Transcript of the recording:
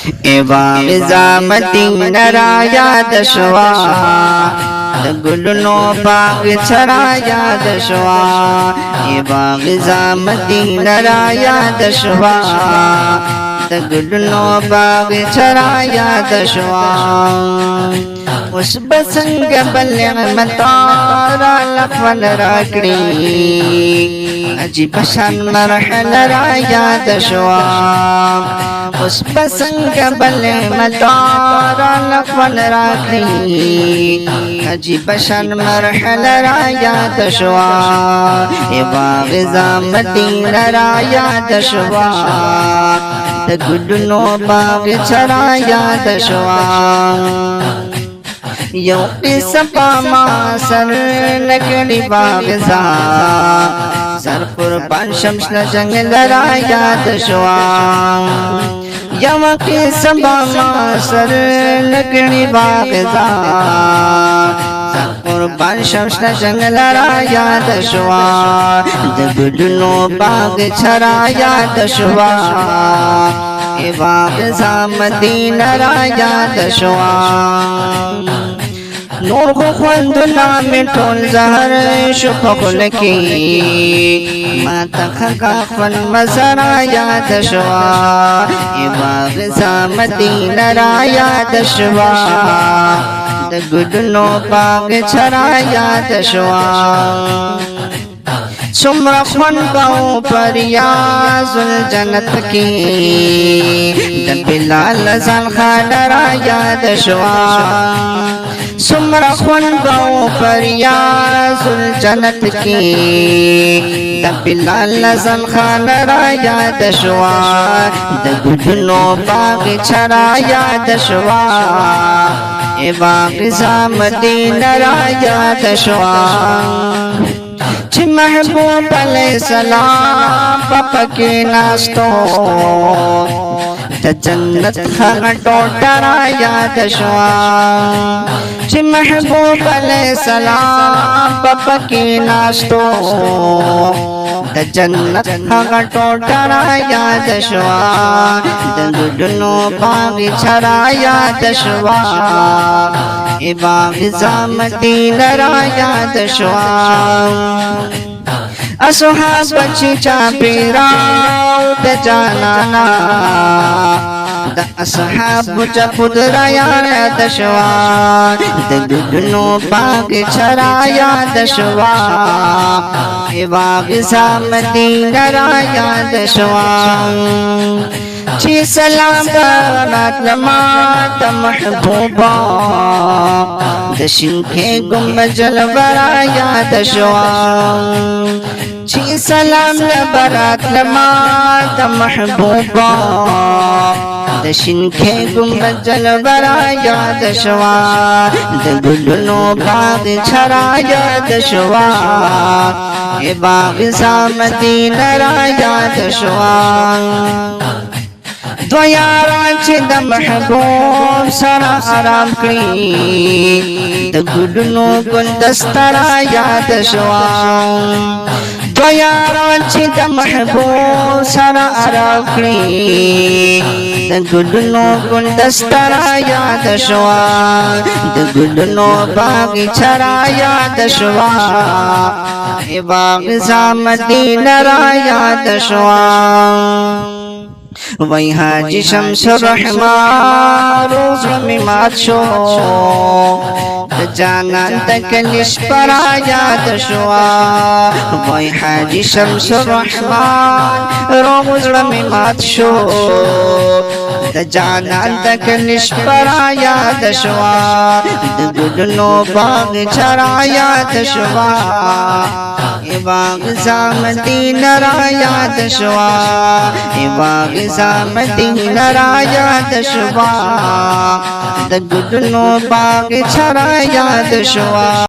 ए बाग Medina रा याद शवा गुलनो बाग छरा याद शवा ए बाग मदीना रा याद शवा गुलनो बाग छरा याद शवा उस बसंग बल्ले मतारा लफल राकड़ी अजी बशन मरहल रा याद शवा उस बसंग बल्ले मतारा लफल राकड़ी अजी बशन मरहल रा याद शवा ए बाग मदीना रा याद शवा गुलनो बाग छरा याद शवा यो सपा सर लकड़ी बाग सर कुर्बान शम्स न जंगल रा याद शवा यवा के सपा सर लकड़ी बाग सर कुर्बान शम्स न जंगल रा याद शवा गुलनो बाग छरा याद शवा ए बाग मदीना रा याद शवा नूर को खुंदना में टोल जहर शुफकुल की माता खका फन मजरा याद शवा ए बाग मदीना रा याद शवा गुलनो बाग छरा याद शवा सुमरा खन पाऊं पर याजुल जन्नत की बिलाल जल खाडरा याद शवा सुमरा खन पाऊं पर याजुल जन्नत की बिलाल जल खाडरा याद शवा गुलनो बाग छरा याद शवा ए बाग मदीना रा याद शवा महबूब अलैहिस्सलाम पापा के नास्तो जन्नत खटो डरा याद शवा महबूब अलैहिस्सलाम पापा के नास्तो जन्नत खटो डरा याद शवा गुलनो बाग छरा याद शवा ए बाग मदीना रा याद शवा असहाब चिचा पीराव द जानाना द असहाब चपुदरा याद शवा गुलनो बाग छरा याद शवा ए बाग मदीना रा याद शवा ची सलाम बारात लमात महबूबा दशिन के गुम्बजल बरा याद शवा ची सलाम बारात लमात महबूबा दशिन के गुम्बजल बरा याद शवा गुलनो बाग छरा याद शवा ए बाग मदीना रा याद शवा द्वयारा चिद महबूब सरा आराम करी गुलनो गुलदस्तरा याद शवा द्वयारा चिद महबूब सरा आराम करी गुलनो गुलदस्तरा याद शवा गुलनो बाग छरा याद शवा ए बाग मदीना रा याद शवा वही हाजी शम्सुर रहमान रोज में माचो जानान तक निष्परा याद शवा वही हाजी शम्सुर रहमान रोज में माचो जानान तक निष्परा याद शवा गुलनो बाग छरा याद शवा ए बाग मदीना रा याद शवा ए बाग मदीना रा याद शवा गुलनो बाग छरा याद शवा।